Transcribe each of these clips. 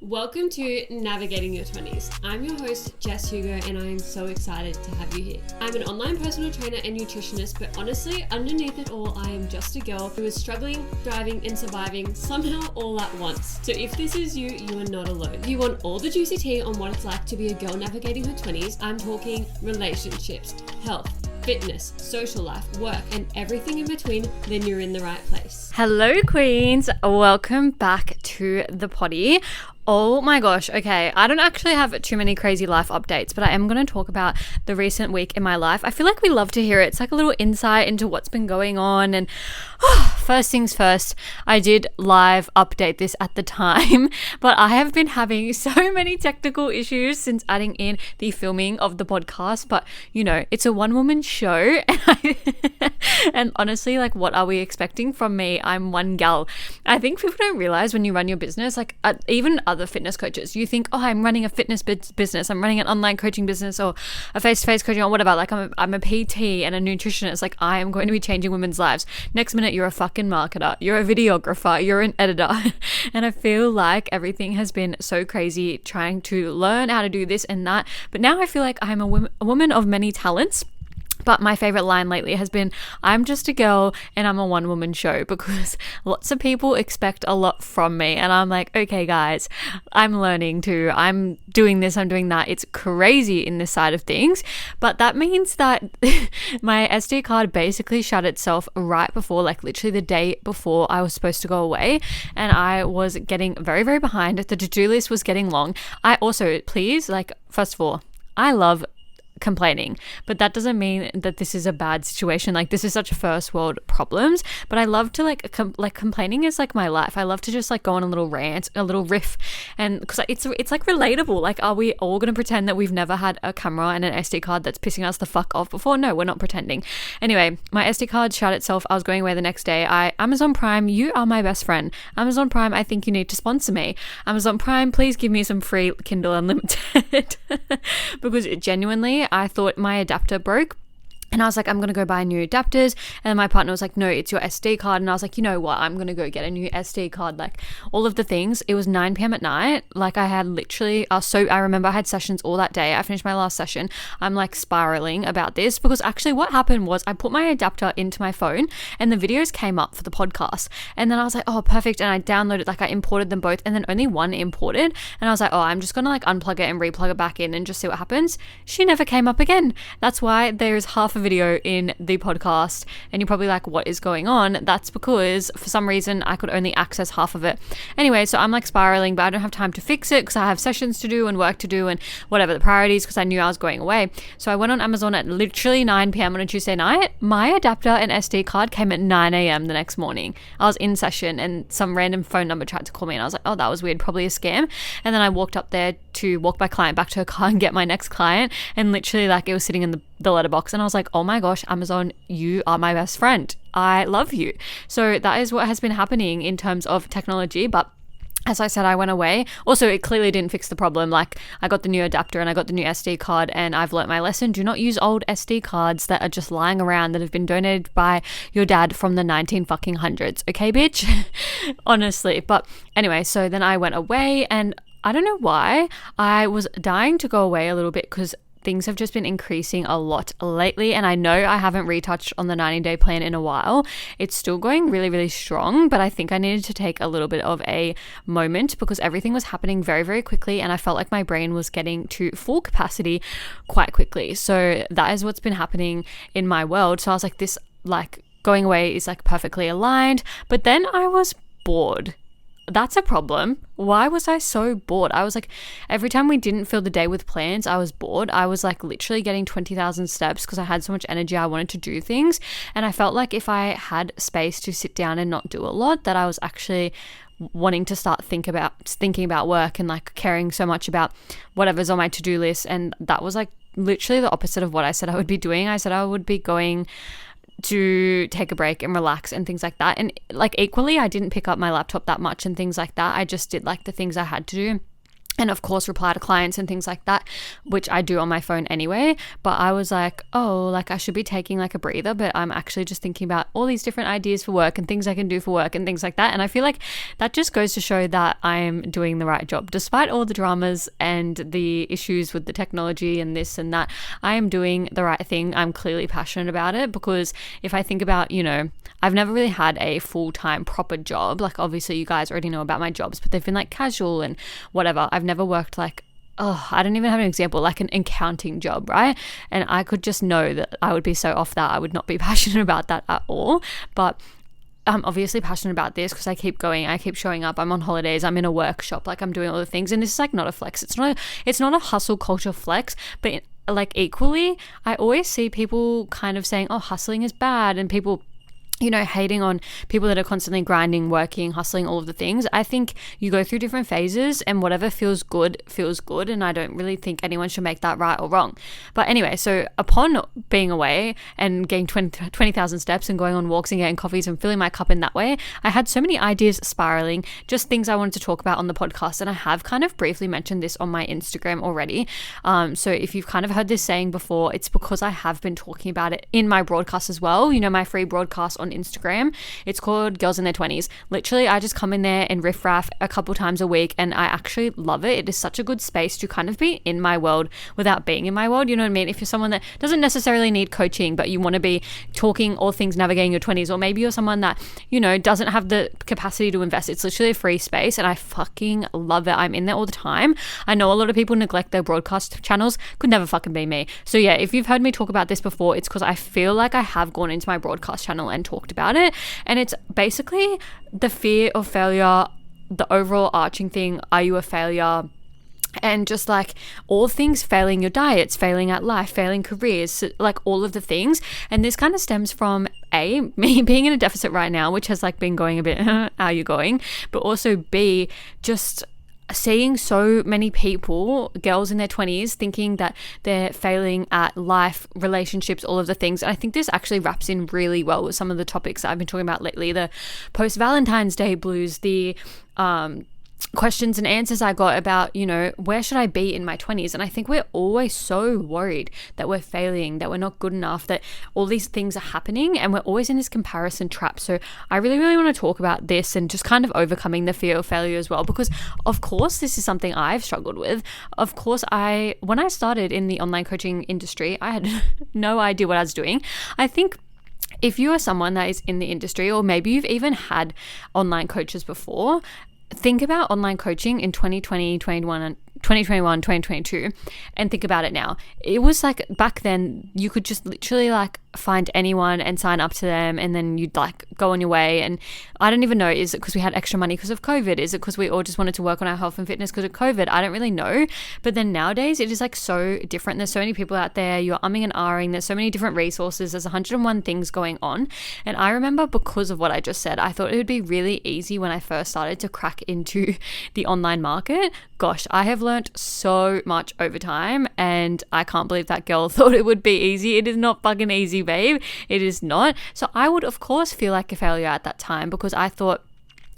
Welcome to Navigating Your 20s. I'm your host, Jess Hugo, and I am so excited to have you here. I'm an online personal trainer and nutritionist, but honestly, underneath it all, I am just a girl who is struggling, thriving, and surviving somehow all at once. So if this is you, you are not alone. If you want all the juicy tea on what it's like to be a girl navigating her 20s, I'm talking relationships, health, fitness, social life, work, and everything in between, then you're in the right place. Hello, queens. Welcome back to the potty. Oh my gosh. Okay. I don't actually have too many crazy life updates, but I am going to talk about the recent week in my life. I feel like we love to hear it. It's like a little insight into what's been going on. And first things first, I did live update this at the time, but I have been having so many technical issues since adding in the filming of the podcast. But you know, it's a one-woman show. And honestly, like, what are we expecting from me? I'm one gal. I think people don't realize when you run your business, like even other fitness coaches, you think, oh, I'm running a fitness business, I'm running an online coaching business or a face-to-face coaching or whatever. Like I'm a PT and a nutritionist. Like I am going to be changing women's lives. Next minute, you're a fucking marketer, you're a videographer, you're an editor. And I feel like everything has been so crazy trying to learn how to do this and that. But now I feel like I'm a woman of many talents. But my favorite line lately has been, I'm just a girl and I'm a one-woman show, because lots of people expect a lot from me. And I'm like, okay, guys, I'm learning too. I'm doing this, I'm doing that. It's crazy in this side of things. But that means that my SD card basically shut itself right before, like literally the day before I was supposed to go away. And I was getting very, very behind. The to-do list was getting long. I also, please, like, first of all, I love complaining, but that doesn't mean that this is a bad situation. Like, this is such first world problems, but I love to complaining is like my life. I love to just like go on a little rant, a little riff, and because it's like relatable. Like, are we all gonna pretend that we've never had a camera and an SD card that's pissing us the fuck off before? No, we're not pretending. Anyway, my SD card shut itself. I was going away the next day. Amazon Prime, you are my best friend. Amazon Prime, I think you need to sponsor me. Amazon Prime, please give me some free Kindle Unlimited. Because genuinely, I thought my adapter broke. And I was like, I'm going to go buy new adapters. And my partner was like, no, it's your SD card. And I was like, you know what? I'm going to go get a new SD card. Like, all of the things. It was 9 p.m. at night. Like, I had literally, I remember I had sessions all that day. I finished my last session. I'm like spiraling about this, because actually what happened was I put my adapter into my phone and the videos came up for the podcast. And then I was like, oh, perfect. And I downloaded, like I imported them both, and then only one imported. And I was like, oh, I'm just going to like unplug it and replug it back in and just see what happens. She never came up again. That's why there's half a video in the podcast, and you're probably like, what is going on? That's because for some reason I could only access half of it. Anyway, so I'm like spiraling, but I don't have time to fix it because I have sessions to do and work to do and whatever the priorities, because I knew I was going away. So I went on Amazon at literally 9 p.m. on a Tuesday night. My adapter and SD card came at 9 a.m. the next morning. I was in session and some random phone number tried to call me, and I was like, oh, that was weird, probably a scam. And then I walked up there to walk my client back to her car and get my next client, and literally like it was sitting in the letterbox, and I was like, oh my gosh, Amazon, you are my best friend. I love you. So that is what has been happening in terms of technology. But as I said, I went away. Also, it clearly didn't fix the problem. Like, I got the new adapter and I got the new SD card, and I've learnt my lesson. Do not use old SD cards that are just lying around that have been donated by your dad from the 1900s. Okay, bitch? Honestly. But anyway, so then I went away, and I don't know why. I was dying to go away a little bit because things have just been increasing a lot lately, and I know I haven't retouched on the 90-day plan in a while. It's still going really, really strong, but I think I needed to take a little bit of a moment because everything was happening very, very quickly, and I felt like my brain was getting to full capacity quite quickly. So that is what's been happening in my world. So I was like, this, like, going away is like perfectly aligned, but then I was bored. That's a problem. Why was I so bored? I was like, every time we didn't fill the day with plans, I was bored. I was like literally getting 20,000 steps because I had so much energy. I wanted to do things. And I felt like if I had space to sit down and not do a lot, that I was actually wanting to start thinking about work and like caring so much about whatever's on my to-do list. And that was like literally the opposite of what I said I would be doing. I said I would be going to take a break and relax and things like that. And like equally, I didn't pick up my laptop that much and things like that. I just did like the things I had to do. and of course reply to clients and things like that, which I do on my phone anyway. But I was like, oh, like I should be taking like a breather, but I'm actually just thinking about all these different ideas for work and things I can do for work and things like that. And I feel like that just goes to show that I am doing the right job. Despite all the dramas and the issues with the technology and this and that, I am doing the right thing. I'm clearly passionate about it, because if I think about, I've never really had a full-time proper job. Like obviously you guys already know about my jobs, but they've been like casual and whatever. I've never worked like, I don't even have an example, like an accounting job, right? And I could just know that I would be so off that. I would not be passionate about that at all. But I'm obviously passionate about this because I keep going, I keep showing up, I'm on holidays, I'm in a workshop, like I'm doing all the things. And this is like not a flex. It's not a hustle culture flex, but like equally, I always see people kind of saying, oh, hustling is bad, and people hating on people that are constantly grinding, working, hustling, all of the things. I think you go through different phases, and whatever feels good, and I don't really think anyone should make that right or wrong. But anyway, so upon being away and getting 20,000 steps and going on walks and getting coffees and filling my cup in that way, I had so many ideas spiraling, just things I wanted to talk about on the podcast. And I have kind of briefly mentioned this on my Instagram already. So if you've kind of heard this saying before, it's because I have been talking about it in my broadcast as well. My free broadcast on Instagram. It's called Girls in Their 20s. Literally, I just come in there and riff-raff a couple times a week, and I actually love it. It is such a good space to kind of be in my world without being in my world. You know what I mean? If you're someone that doesn't necessarily need coaching, but you want to be talking all things navigating your 20s, or maybe you're someone that, doesn't have the capacity to invest, it's literally a free space, and I fucking love it. I'm in there all the time. I know a lot of people neglect their broadcast channels. Could never fucking be me. So yeah, if you've heard me talk about this before, it's because I feel like I have gone into my broadcast channel and talked about it. And it's basically the fear of failure, the overall arching thing, are you a failure? And just like all things, failing your diets, failing at life, failing careers, like all of the things. And this kind of stems from me being in a deficit right now, which has like been going a bit, how are you going? But also B, just seeing so many people, girls in their 20s, thinking that they're failing at life, relationships, all of the things. And I think this actually wraps in really well with some of the topics that I've been talking about lately, the post-Valentine's Day blues, the questions and answers I got about, where should I be in my 20s? And I think we're always so worried that we're failing, that we're not good enough, that all these things are happening, and we're always in this comparison trap. So I really, really want to talk about this and just kind of overcoming the fear of failure as well, because of course this is something I've struggled with. Of course, when I started in the online coaching industry, I had no idea what I was doing. I think if you are someone that is in the industry, or maybe you've even had online coaches before, think about online coaching in 2020, 2021, 2022, and think about it now. It was like back then you could just literally like find anyone and sign up to them, and then you'd like go on your way. And I don't even know, is it because we had extra money because of COVID? Is it because we all just wanted to work on our health and fitness because of COVID? I don't really know. But then nowadays it is like so different. There's so many people out there, you're umming and ahhing, there's so many different resources, there's 101 things going on. And I remember, because of what I just said, I thought it would be really easy when I first started to crack into the online market. Gosh, I have learned so much over time, and I can't believe that girl thought it would be easy. It is not fucking easy, babe. It is not. So I would of course feel like a failure at that time, because I thought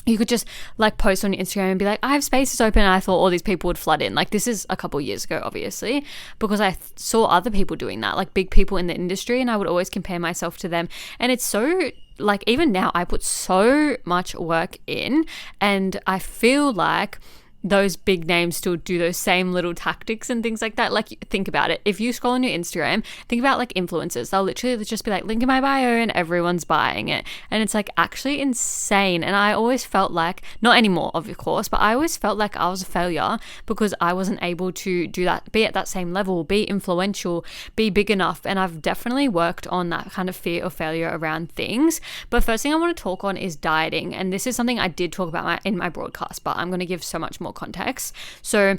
you could just like post on your Instagram and be like, I have spaces open, and I thought all these people would flood in. Like, this is a couple years ago, obviously, because I saw other people doing that, like big people in the industry, and I would always compare myself to them. And it's so like, even now I put so much work in, and I feel like those big names still do those same little tactics and things like that. Like, think about it. If you scroll on your Instagram, think about like influencers. They'll literally just be like, link in my bio, and everyone's buying it. And it's like actually insane. And I always felt like, not anymore of course, but I always felt like I was a failure because I wasn't able to do that, be at that same level, be influential, be big enough. And I've definitely worked on that kind of fear of failure around things. But first thing I want to talk on is dieting. And this is something I did talk about in my broadcast, but I'm going to give so much more context. So,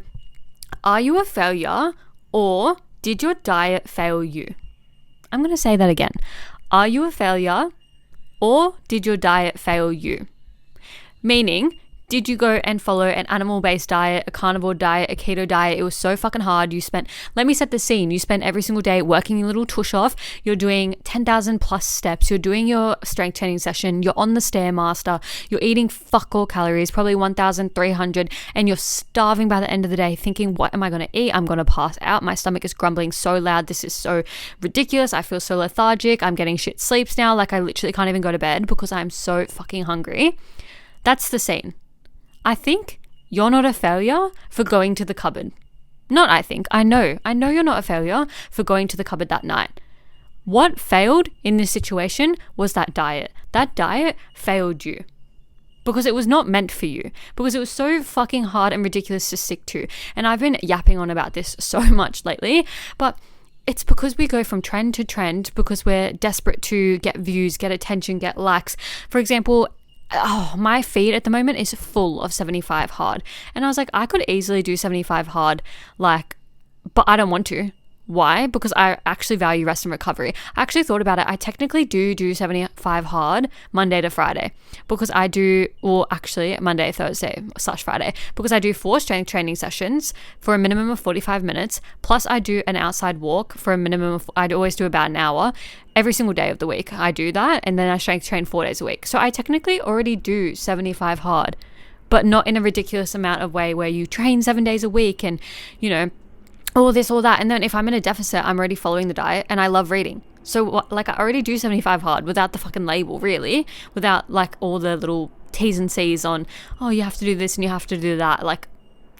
are you a failure, or did your diet fail you? I'm going to say that again. Are you a failure, or did your diet fail you? Meaning, Did you go and follow an animal-based diet, a carnivore diet, a keto diet? It was so fucking hard. Let me set the scene. You spent every single day working your little tush off. You're doing 10,000 plus steps. You're doing your strength training session. You're on the Stairmaster. You're eating fuck all calories, probably 1,300, and you're starving by the end of the day thinking, what am I going to eat? I'm going to pass out. My stomach is grumbling so loud. This is so ridiculous. I feel so lethargic. I'm getting shit sleeps now. Like I literally can't even go to bed because I'm so fucking hungry. That's the scene. I think you're not a failure for going to the cupboard. Not I think. I know you're not a failure for going to the cupboard that night. What failed in this situation was that diet. That diet failed you because it was not meant for you, because it was so fucking hard and ridiculous to stick to. And I've been yapping on about this so much lately, but it's because we go from trend to trend because we're desperate to get views, get attention, get likes. For example, my feed at the moment is full of 75 hard. And I was like, I could easily do 75 hard, but I don't want to. Why? Because I actually value rest and recovery. I actually thought about it. I technically do 75 hard Monday to Friday because I do, or actually Monday, Thursday / Friday, because I do 4 strength training sessions for a minimum of 45 minutes. Plus I do an outside walk for a minimum of, I'd always do about an hour every single day of the week. I do that. And then I strength train 4 days a week. So I technically already do 75 hard, but not in a ridiculous amount of way where you train 7 days a week and, all this, all that. And then if I'm in a deficit, I'm already following the diet and I love reading. So I already do 75 hard without the fucking label, really, without all the little T's and C's on, you have to do this and you have to do that,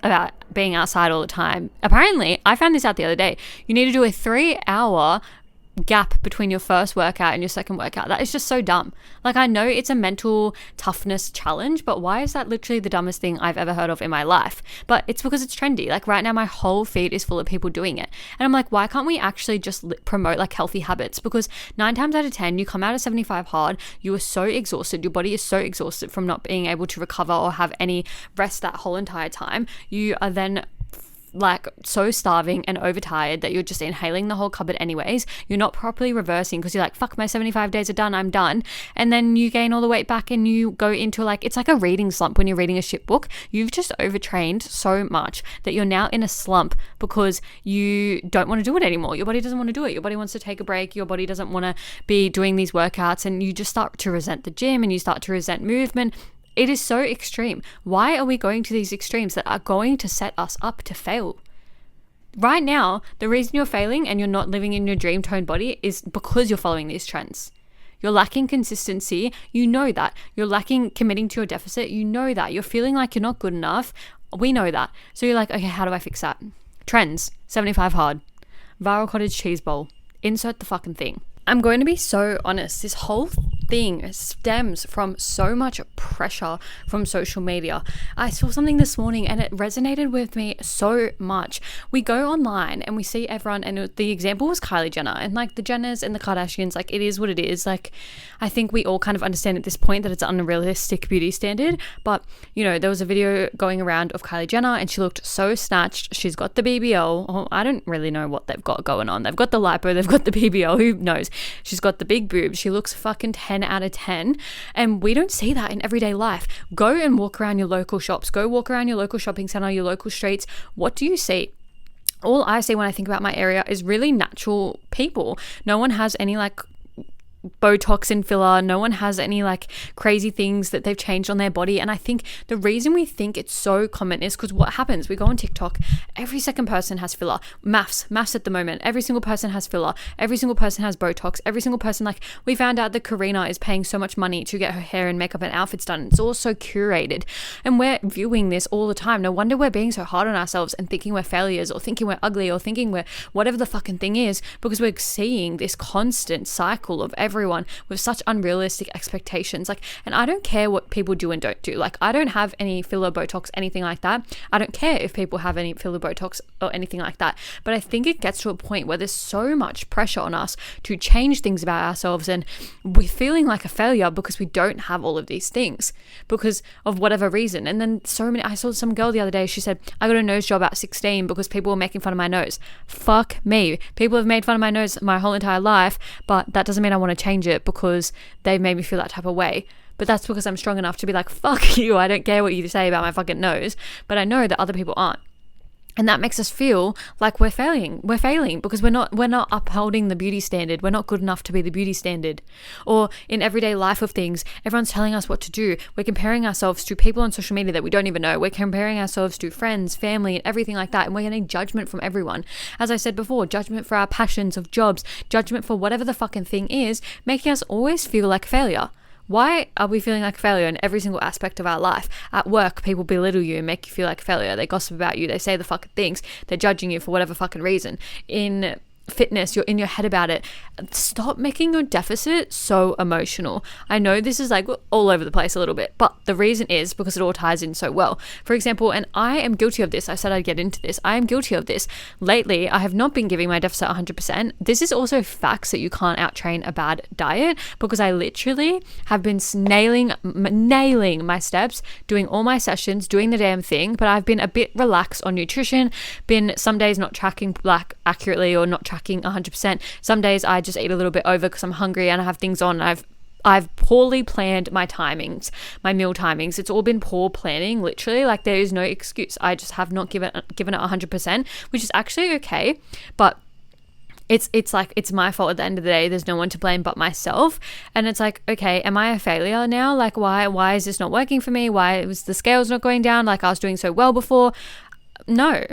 about being outside all the time. Apparently, I found this out the other day. You need to do a 3-hour gap between your first workout and your second workout. That is just so dumb. I know it's a mental toughness challenge, but why is that literally the dumbest thing I've ever heard of in my life? But it's because it's trendy. Right now my whole feed is full of people doing it. And I'm like, why can't we actually just promote healthy habits? Because 9 times out of 10, you come out of 75 hard, you are so exhausted. Your body is so exhausted from not being able to recover or have any rest that whole entire time. You are then so starving and overtired that you're just inhaling the whole cupboard anyways. You're not properly reversing because you're like, fuck, my 75 days are done, I'm done. And then you gain all the weight back and you go into it's like a reading slump when you're reading a shit book. You've just overtrained so much that you're now in a slump because you don't want to do it anymore. Your body doesn't want to do it. Your body wants to take a break. Your body doesn't want to be doing these workouts, and you just start to resent the gym and you start to resent movement. It is so extreme. Why are we going to these extremes that are going to set us up to fail? Right now, the reason you're failing and you're not living in your dream toned body is because you're following these trends. You're lacking consistency. You know that. You're lacking committing to your deficit. You know that. You're feeling like you're not good enough. We know that. So you're like, okay, how do I fix that? Trends, 75 hard. Viral cottage cheese bowl. Insert the fucking thing. I'm going to be so honest. This whole thing stems from so much pressure from social media. I saw something this morning and it resonated with me so much. We go online and we see everyone, and the example was Kylie Jenner and the Jenners and the Kardashians. It is what it is. I think we all kind of understand at this point that it's an unrealistic beauty standard. But there was a video going around of Kylie Jenner and she looked so snatched. She's got the BBL. Oh, I don't really know what they've got going on. They've got the lipo, they've got the BBL. Who knows? She's got the big boobs. She looks fucking 10 out of 10. And we don't see that in everyday life. Go and walk around your local shops. Go walk around your local shopping center, your local streets. What do you see? All I see when I think about my area is really natural people. No one has any Botox and filler. No one has any crazy things that they've changed on their body. And I think the reason we think it's so common is because what happens, we go on TikTok, every second person has filler. Maths at the moment, every single person has filler. Every single person has Botox. Every single person, we found out that Karina is paying so much money to get her hair and makeup and outfits done. It's all so curated. And we're viewing this all the time. No wonder we're being so hard on ourselves and thinking we're failures or thinking we're ugly or thinking we're whatever the fucking thing is, because we're seeing this constant cycle of everyone with such unrealistic expectations. And I don't care what people do and don't do. I don't have any filler, Botox, anything like that. I don't care if people have any filler, Botox or anything like that. But I think it gets to a point where there's so much pressure on us to change things about ourselves, and we're feeling like a failure because we don't have all of these things because of whatever reason. And then I saw some girl the other day, she said, I got a nose job at 16 because people were making fun of my nose. Fuck me. People have made fun of my nose my whole entire life, but that doesn't mean I want to change it because they've made me feel that type of way. but that's because I'm strong enough to be like, fuck you, I don't care what you say about my fucking nose, but I know that other people aren't. And that makes us feel like we're failing. We're failing because we're not upholding the beauty standard. We're not good enough to be the beauty standard. Or in everyday life of things, everyone's telling us what to do. We're comparing ourselves to people on social media that we don't even know. We're comparing ourselves to friends, family, and everything like that. And we're getting judgment from everyone. As I said before, judgment for our passions of jobs, judgment for whatever the fucking thing is, making us always feel like a failure. Why are we feeling like a failure in every single aspect of our life? At work, people belittle you and make you feel like a failure. They gossip about you. They say the fucking things. They're judging you for whatever fucking reason. In fitness, you're in your head about it. Stop making your deficit so emotional. I know this is like all over the place a little bit, but the reason is because it all ties in so well. For example, and I am guilty of this. I said I'd get into this. I am guilty of this. Lately, I have not been giving my deficit 100%. This is also facts that you can't outtrain a bad diet, because I literally have been nailing my steps, doing all my sessions, doing the damn thing, but I've been a bit relaxed on nutrition, been some days not tracking like accurately or not tracking 100%. Some days I just eat a little bit over because I'm hungry and I have things on. I've poorly planned my timings, my meal timings. It's all been poor planning, literally. Like, there is no excuse. I just have not given it 100%, which is actually okay. But it's like, it's my fault at the end of the day. There's no one to blame but myself. And it's like, okay, am I a failure now? Like, why is this not working for me? Why was the scales not going down? Like, I was doing so well before. No.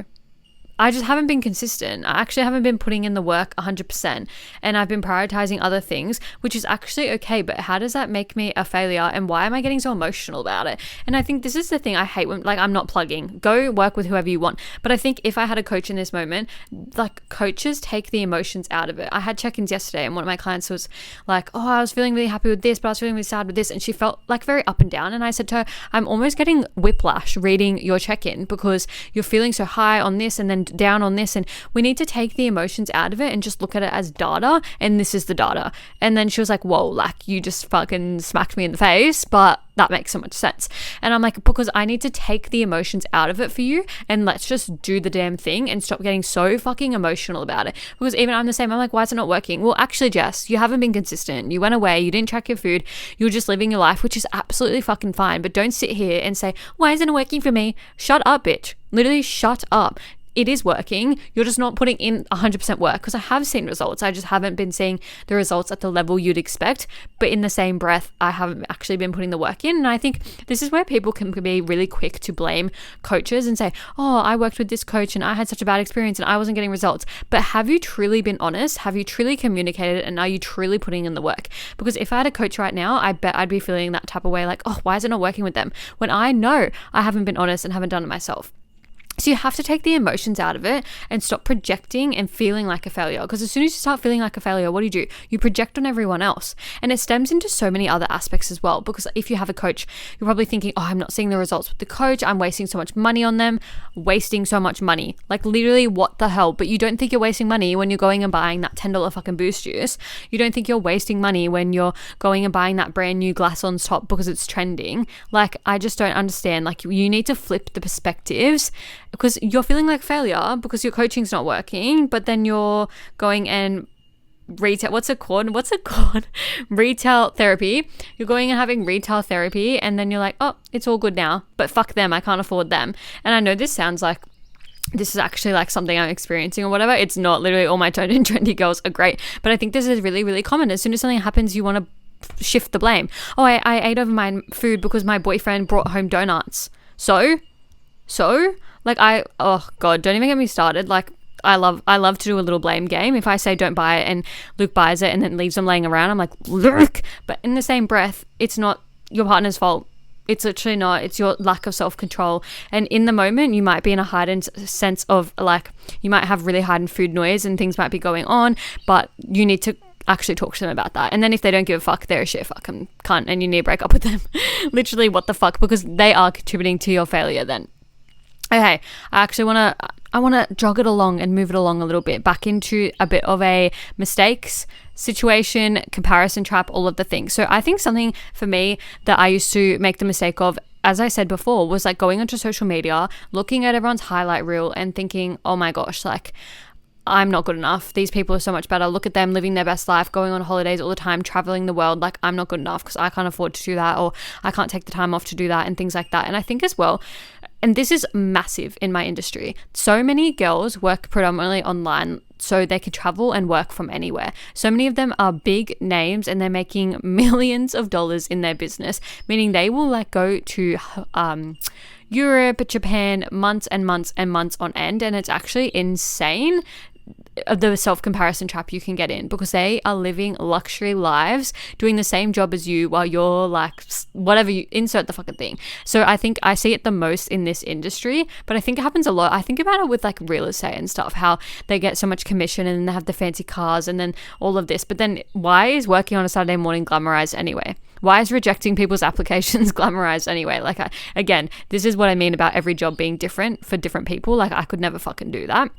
I just haven't been consistent. I actually haven't been putting in the work 100%, and I've been prioritizing other things, which is actually okay, but how does that make me a failure, and why am I getting so emotional about it? And I think this is the thing I hate when, like, I'm not plugging. Go work with whoever you want. But I think if I had a coach in this moment, like, coaches take the emotions out of it. I had check-ins yesterday, and one of my clients was like, oh, I was feeling really happy with this, but I was feeling really sad with this, and she felt like very up and down. And I said to her, I'm almost getting whiplash reading your check-in because you're feeling so high on this and then down on this, and we need to take the emotions out of it and just look at it as data, and this is the data. And then she was like, whoa, like, you just fucking smacked me in the face, but that makes so much sense. And I'm like, because I need to take the emotions out of it for you, and let's just do the damn thing and stop getting so fucking emotional about it. Because even I'm the same. I'm like, why is it not working? Well, actually, Jess, you haven't been consistent. You went away, you didn't track your food, you're just living your life, which is absolutely fucking fine. But don't sit here and say, why isn't it working for me? Shut up, bitch. Literally shut up. It is working. You're just not putting in 100% work, because I have seen results. I just haven't been seeing the results at the level you'd expect. But in the same breath, I haven't actually been putting the work in. And I think this is where people can be really quick to blame coaches and say, oh, I worked with this coach and I had such a bad experience and I wasn't getting results. But have you truly been honest? Have you truly communicated? And are you truly putting in the work? Because if I had a coach right now, I bet I'd be feeling that type of way, like, oh, why is it not working with them? When I know I haven't been honest and haven't done it myself. So you have to take the emotions out of it and stop projecting and feeling like a failure. Because as soon as you start feeling like a failure, what do? You project on everyone else. And it stems into so many other aspects as well. Because if you have a coach, you're probably thinking, oh, I'm not seeing the results with the coach. I'm wasting so much money on them. Wasting so much money. Like, literally, what the hell? But you don't think you're wasting money when you're going and buying that $10 fucking Boost juice. You don't think you're wasting money when you're going and buying that brand new Glass-Ons top because it's trending. Like, I just don't understand. Like, you need to flip the perspectives, because you're feeling like failure because your coaching's not working, but then you're going and what's it called? Retail therapy. You're going and having retail therapy, and then you're like, oh, it's all good now, but fuck them, I can't afford them. And I know this sounds like this is actually like something I'm experiencing or whatever. It's not. Literally all my toned and trendy girls are great, but I think this is really, really common. As soon as something happens, you want to shift the blame. Oh, I ate over my food because my boyfriend brought home donuts. So like, oh God, don't even get me started. Like, I love to do a little blame game. If I say don't buy it and Luke buys it and then leaves them laying around, I'm like, Luke. But in the same breath, it's not your partner's fault. It's literally not. It's your lack of self-control. And in the moment, you might be in a heightened sense of, like, you might have really heightened food noise and things might be going on, but you need to actually talk to them about that. And then if they don't give a fuck, they're a shit fucking cunt and you need to break up with them. Literally, what the fuck? Because they are contributing to your failure then. Okay, I actually want to jog it along and move it along a little bit back into a bit of a mistakes situation, comparison trap, all of the things. So I think something for me that I used to make the mistake of, as I said before, was like going onto social media, looking at everyone's highlight reel and thinking, oh my gosh, like, I'm not good enough. These people are so much better. Look at them living their best life, going on holidays all the time, traveling the world. Like, I'm not good enough because I can't afford to do that, or I can't take the time off to do that, and things like that. And I think as well, and this is massive in my industry, so many girls work predominantly online so they could travel and work from anywhere. So many of them are big names and they're making millions of dollars in their business, meaning they will like go to Europe, Japan, months and months and months on end. And it's actually insane, the self-comparison trap you can get in, because they are living luxury lives doing the same job as you while you're like whatever, you insert the fucking thing. So I think I see it the most in this industry, but I think it happens a lot. I think about it with like real estate and stuff, how they get so much commission and then they have the fancy cars and then all of this. But then why is working on a Saturday morning glamorized anyway? Why is rejecting people's applications glamorized anyway? Like, again, this is what I mean about every job being different for different people. Like, I could never fucking do that.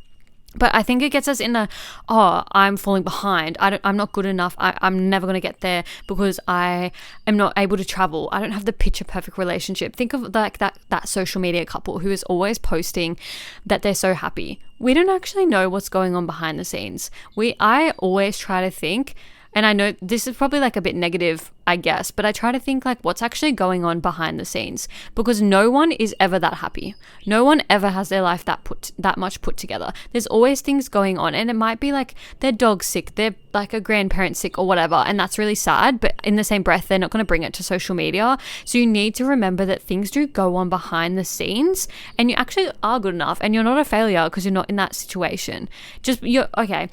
But I think it gets us in the, oh, I'm falling behind. I'm not good enough. I'm never going to get there because I am not able to travel. I don't have the picture perfect relationship. Think of like that social media couple who is always posting that they're so happy. We don't actually know what's going on behind the scenes. I always try to think, and I know this is probably like a bit negative, I guess, but I try to think like what's actually going on behind the scenes, because no one is ever that happy. No one ever has their life that much put together. There's always things going on, and it might be like their dog's sick, they're like a grandparent sick or whatever, and that's really sad, but in the same breath, they're not going to bring it to social media. So you need to remember that things do go on behind the scenes, and you actually are good enough, and you're not a failure because you're not in that situation. Okay,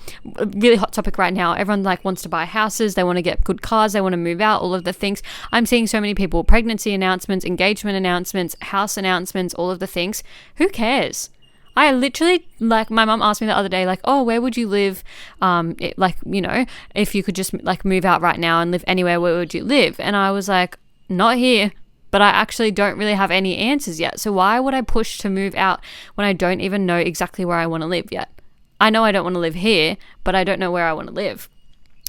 really hot topic right now. Everyone like wants to buy houses, they want to get good cars, they want to move out, all of the things. I'm seeing so many people, pregnancy announcements, engagement announcements, house announcements, all of the things. Who cares? I literally, like, my mum asked me the other day, like, oh, where would you live? If you could just like move out right now and live anywhere, where would you live? And I was like, not here. But I actually don't really have any answers yet. So why would I push to move out when I don't even know exactly where I want to live yet? I know I don't want to live here, but I don't know where I want to live.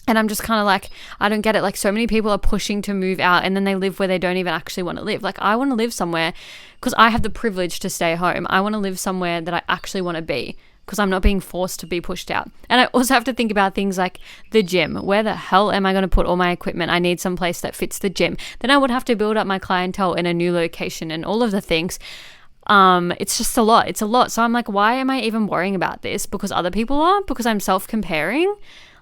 And I'm just kind of like, I don't get it. Like, so many people are pushing to move out and then they live where they don't even actually want to live. Like, I want to live somewhere because I have the privilege to stay home. I want to live somewhere that I actually want to be because I'm not being forced to be pushed out. And I also have to think about things like the gym. Where the hell am I going to put all my equipment? I need some place that fits the gym. Then I would have to build up my clientele in a new location and all of the things. It's just a lot. It's a lot. So I'm like, why am I even worrying about this? Because other people are? Because I'm self-comparing?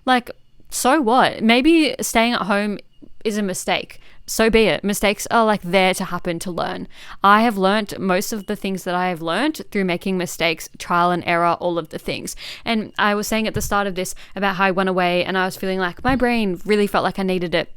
Like, so what? Maybe staying at home is a mistake. So be it. Mistakes are like there to happen, to learn. I have learned most of the things that I have learned through making mistakes, trial and error, all of the things. And I was saying at the start of this about how I went away and I was feeling like my brain really felt like I needed it.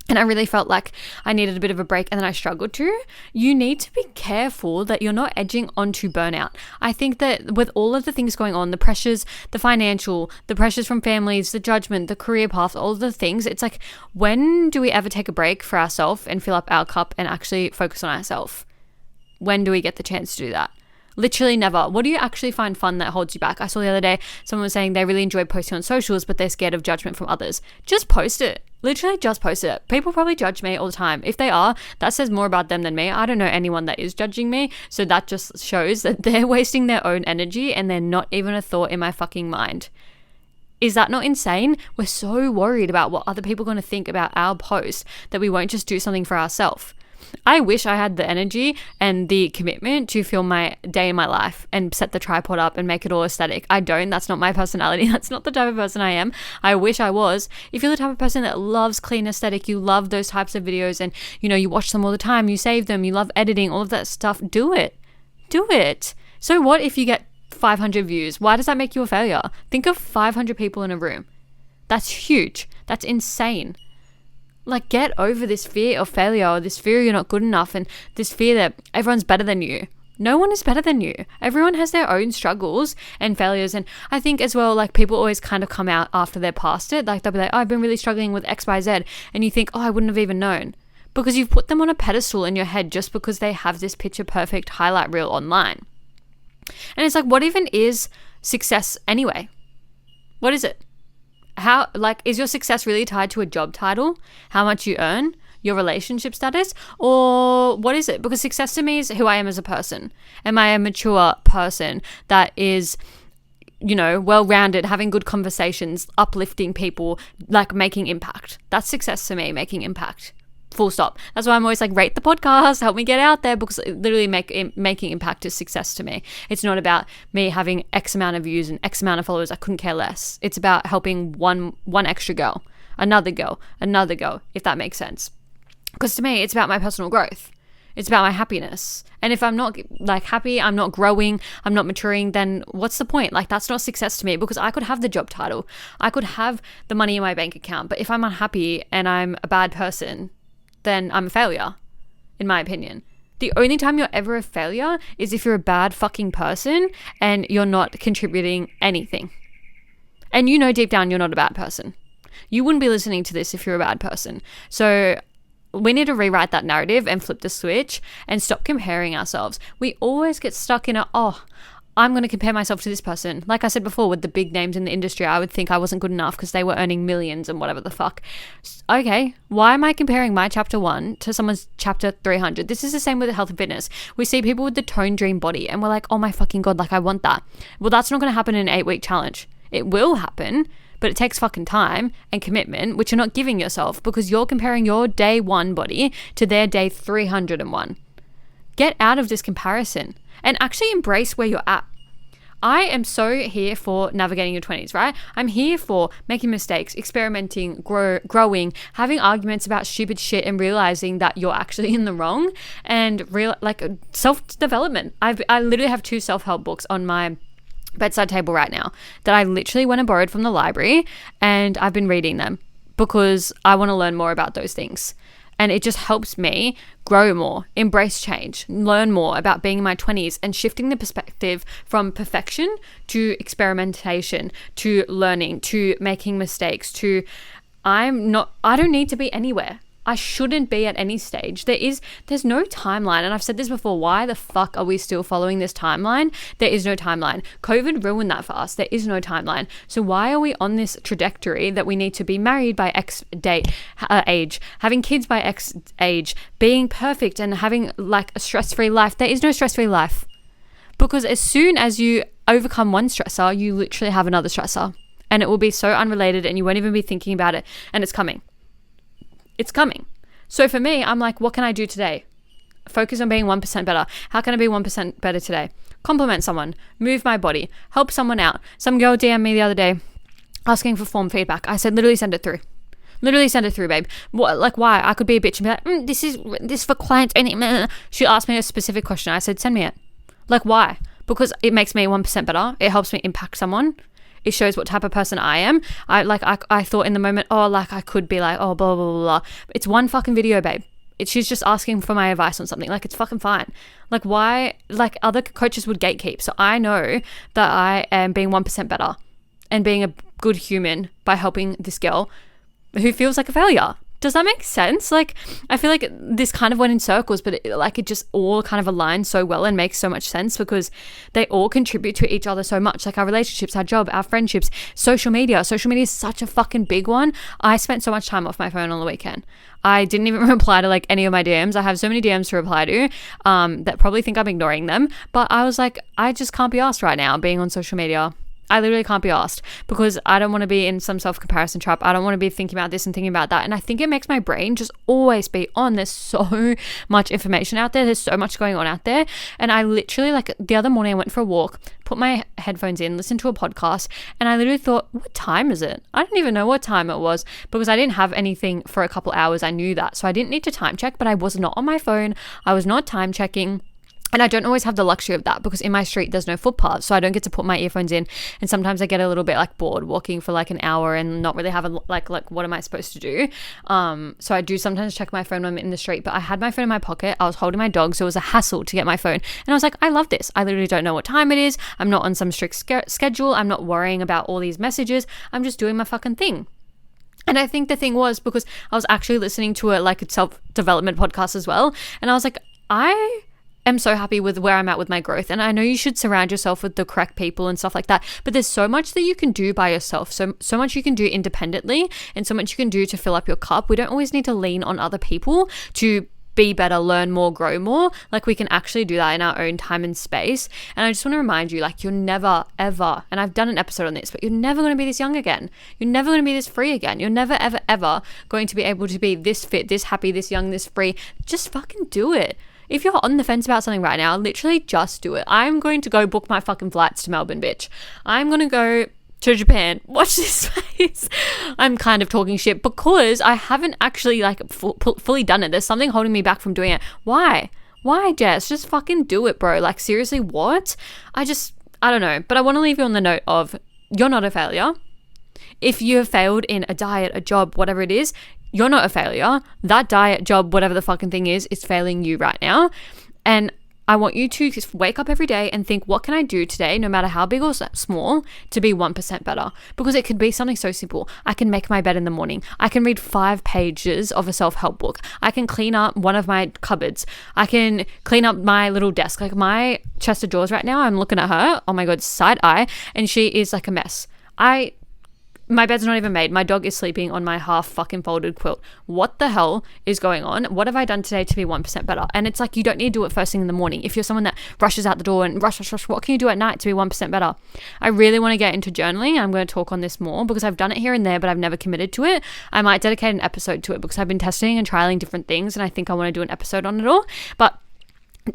And I really felt like I needed a bit of a break and then I struggled to. You need to be careful that you're not edging onto burnout. I think that with all of the things going on, the pressures, the financial, the pressures from families, the judgment, the career path, all of the things, it's like, when do we ever take a break for ourselves and fill up our cup and actually focus on ourselves? When do we get the chance to do that? Literally never. What do you actually find fun that holds you back? I saw the other day someone was saying they really enjoy posting on socials, but they're scared of judgment from others. Just post it. Literally just post it. People probably judge me all the time. If they are, that says more about them than me. I don't know anyone that is judging me. So that just shows that they're wasting their own energy and they're not even a thought in my fucking mind. Is that not insane? We're so worried about what other people are going to think about our post that we won't just do something for ourselves. I wish I had the energy and the commitment to film my day in my life and set the tripod up and make it all aesthetic. I don't. That's not my personality. That's not the type of person I am. I wish I was. If you're the type of person that loves clean aesthetic, you love those types of videos and, you watch them all the time, you save them, you love editing, all of that stuff, do it. Do it. So what if you get 500 views? Why does that make you a failure? Think of 500 people in a room. That's huge. That's insane. Like, get over this fear of failure, or this fear you're not good enough, and this fear that everyone's better than you. No one is better than you. Everyone has their own struggles and failures. And I think as well, like, people always kind of come out after they're past it. Like, they'll be like, oh, I've been really struggling with X, Y, Z. And you think, oh, I wouldn't have even known. Because you've put them on a pedestal in your head just because they have this picture perfect highlight reel online. And it's like, what even is success anyway? What is it? How, like, is your success really tied to a job title, how much you earn, your relationship status, or what is it? Because success to me is who I am as a person. Am I a mature person that is well-rounded, having good conversations, uplifting people, like making impact. That's success to me, making impact. Full stop. That's why I'm always like, rate the podcast, help me get out there, because literally making impact is success to me. It's not about me having X amount of views and X amount of followers. I couldn't care less. It's about helping one extra girl, another girl, if that makes sense. Because to me, it's about my personal growth. It's about my happiness. And if I'm not like happy, I'm not growing, I'm not maturing, then what's the point? Like, that's not success to me, because I could have the job title, I could have the money in my bank account, but if I'm unhappy and I'm a bad person, then I'm a failure, in my opinion. The only time you're ever a failure is if you're a bad fucking person and you're not contributing anything. And you know deep down you're not a bad person. You wouldn't be listening to this if you're a bad person. So we need to rewrite that narrative and flip the switch and stop comparing ourselves. We always get stuck in I'm going to compare myself to this person. Like I said before, with the big names in the industry, I would think I wasn't good enough because they were earning millions and whatever the fuck. Okay, why am I comparing my chapter 1 to someone's chapter 300? This is the same with health and fitness. We see people with the toned dream body and we're like, oh my fucking God, like I want that. Well, that's not going to happen in an 8-week challenge. It will happen, but it takes fucking time and commitment, which you're not giving yourself because you're comparing your day 1 body to their day 301. Get out of this comparison and actually embrace where you're at. I am so here for navigating your 20s, right? I'm here for making mistakes, experimenting, growing, having arguments about stupid shit and realizing that you're actually in the wrong, and self-development. I literally have 2 self-help books on my bedside table right now that I literally went and borrowed from the library, and I've been reading them because I want to learn more about those things. And it just helps me grow more, embrace change, learn more about being in my 20s and shifting the perspective from perfection to experimentation, to learning, to making mistakes, to I don't need to be anywhere. I shouldn't be at any stage. There's no timeline. And I've said this before, why the fuck are we still following this timeline? There is no timeline. COVID ruined that for us. There is no timeline. So why are we on this trajectory that we need to be married by X age, having kids by X age, being perfect and having like a stress-free life? There is no stress-free life. Because as soon as you overcome one stressor, you literally have another stressor. And it will be so unrelated and you won't even be thinking about it. And it's coming. It's coming. So for me, I'm like, what can I do today? Focus on being 1% better. How can I be 1% better today? Compliment someone, move my body, help someone out. Some girl DM'd me the other day asking for form feedback. I said, literally send it through. Literally send it through, babe. What, like, why? I could be a bitch and be like, this is for clients. She asked me a specific question. I said, send me it. Like, why? Because it makes me 1% better. It helps me impact someone. It shows what type of person I am. I thought in the moment, I could be like, blah, blah, blah, blah. It's one fucking video, babe. She's just asking for my advice on something. Like, it's fucking fine. Like, why? Like, other coaches would gatekeep. So I know that I am being 1% better and being a good human by helping this girl who feels like a failure. Does that make sense? Like, I feel like this kind of went in circles, but it just all kind of aligns so well and makes so much sense because they all contribute to each other so much. Like our relationships, our job, our friendships, social media. Social media is such a fucking big one. I spent so much time off my phone on the weekend. I didn't even reply to like any of my DMs. I have so many DMs to reply to that probably think I'm ignoring them. But I was like, I just can't be asked right now being on social media. I literally can't be asked because I don't want to be in some self-comparison trap. I don't want to be thinking about this and thinking about that. And I think it makes my brain just always be on. There's so much information out there. There's so much going on out there. And I literally, like the other morning I went for a walk, put my headphones in, listened to a podcast, and I literally thought, what time is it? I didn't even know what time it was because I didn't have anything for a couple hours. I knew that. So I didn't need to time check, but I was not on my phone. I was not time checking. And I don't always have the luxury of that because in my street, there's no footpath. So I don't get to put my earphones in. And sometimes I get a little bit like bored walking for like an hour and not really have like what am I supposed to do? So I do sometimes check my phone when I'm in the street, but I had my phone in my pocket. I was holding my dog. So it was a hassle to get my phone. And I was like, I love this. I literally don't know what time it is. I'm not on some strict schedule. I'm not worrying about all these messages. I'm just doing my fucking thing. And I think the thing was because I was actually listening to a self-development podcast as well. And I was like, I'm so happy with where I'm at with my growth. And I know you should surround yourself with the correct people and stuff like that. But there's so much that you can do by yourself. So much you can do independently and so much you can do to fill up your cup. We don't always need to lean on other people to be better, learn more, grow more. Like we can actually do that in our own time and space. And I just want to remind you, like, you're never ever, and I've done an episode on this, but you're never going to be this young again. You're never going to be this free again. You're never ever ever going to be able to be this fit, this happy, this young, this free. Just fucking do it. If you're on the fence about something right now, literally just do it. I'm going to go book my fucking flights to Melbourne, bitch. I'm going to go to Japan. Watch this face. I'm kind of talking shit because I haven't actually like fully done it. There's something holding me back from doing it. Why, Jess? Just fucking do it, bro. Like, seriously, what? I don't know. But I want to leave you on the note of, you're not a failure. If you have failed in a diet, a job, whatever it is, you're not a failure. That diet, job, whatever the fucking thing is failing you right now. And I want you to just wake up every day and think, what can I do today, no matter how big or small, to be 1% better? Because it could be something so simple. I can make my bed in the morning. I can read 5 pages of a self-help book. I can clean up one of my cupboards. I can clean up my little desk. Like my chest of drawers right now, I'm looking at her, oh my God, side eye, and she is like a mess. My bed's not even made. My dog is sleeping on my half fucking folded quilt. What the hell is going on? What have I done today to be 1% better? And it's like, you don't need to do it first thing in the morning. If you're someone that rushes out the door and rush, what can you do at night to be 1% better? I really want to get into journaling. I'm going to talk on this more because I've done it here and there, but I've never committed to it. I might dedicate an episode to it because I've been testing and trialing different things, and I think I want to do an episode on it all. But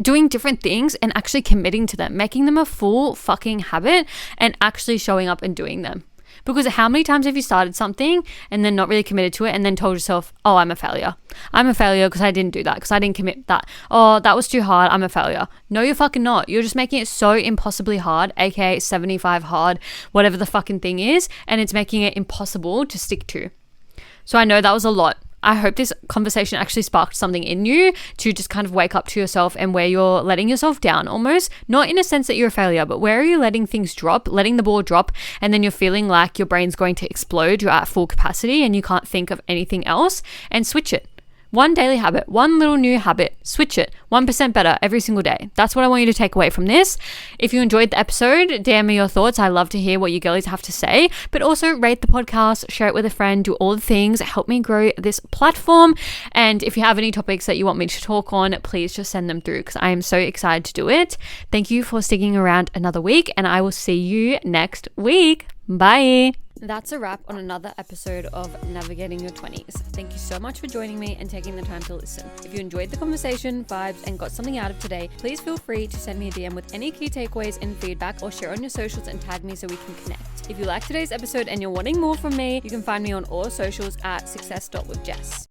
doing different things and actually committing to them, making them a full fucking habit and actually showing up and doing them. Because how many times have you started something and then not really committed to it and then told yourself, oh, I'm a failure. I'm a failure because I didn't do that, because I didn't commit that. Oh, that was too hard. I'm a failure. No, you're fucking not. You're just making it so impossibly hard, aka 75 hard, whatever the fucking thing is, and it's making it impossible to stick to. So I know that was a lot. I hope this conversation actually sparked something in you to just kind of wake up to yourself and where you're letting yourself down almost, not in a sense that you're a failure, but where are you letting things drop, letting the ball drop, and then you're feeling like your brain's going to explode, you're at full capacity and you can't think of anything else, and switch it. One daily habit, one little new habit, switch it. 1% better every single day. That's what I want you to take away from this. If you enjoyed the episode, DM me your thoughts. I love to hear what you girlies have to say, but also rate the podcast, share it with a friend, do all the things, help me grow this platform. And if you have any topics that you want me to talk on, please just send them through because I am so excited to do it. Thank you for sticking around another week, and I will see you next week. Bye. That's a wrap on another episode of Navigating Your 20s. Thank you so much for joining me and taking the time to listen. If you enjoyed the conversation, vibes, and got something out of today, please feel free to send me a DM with any key takeaways and feedback, or share on your socials and tag me so we can connect. If you liked today's episode and you're wanting more from me, you can find me on all socials at success.withjess.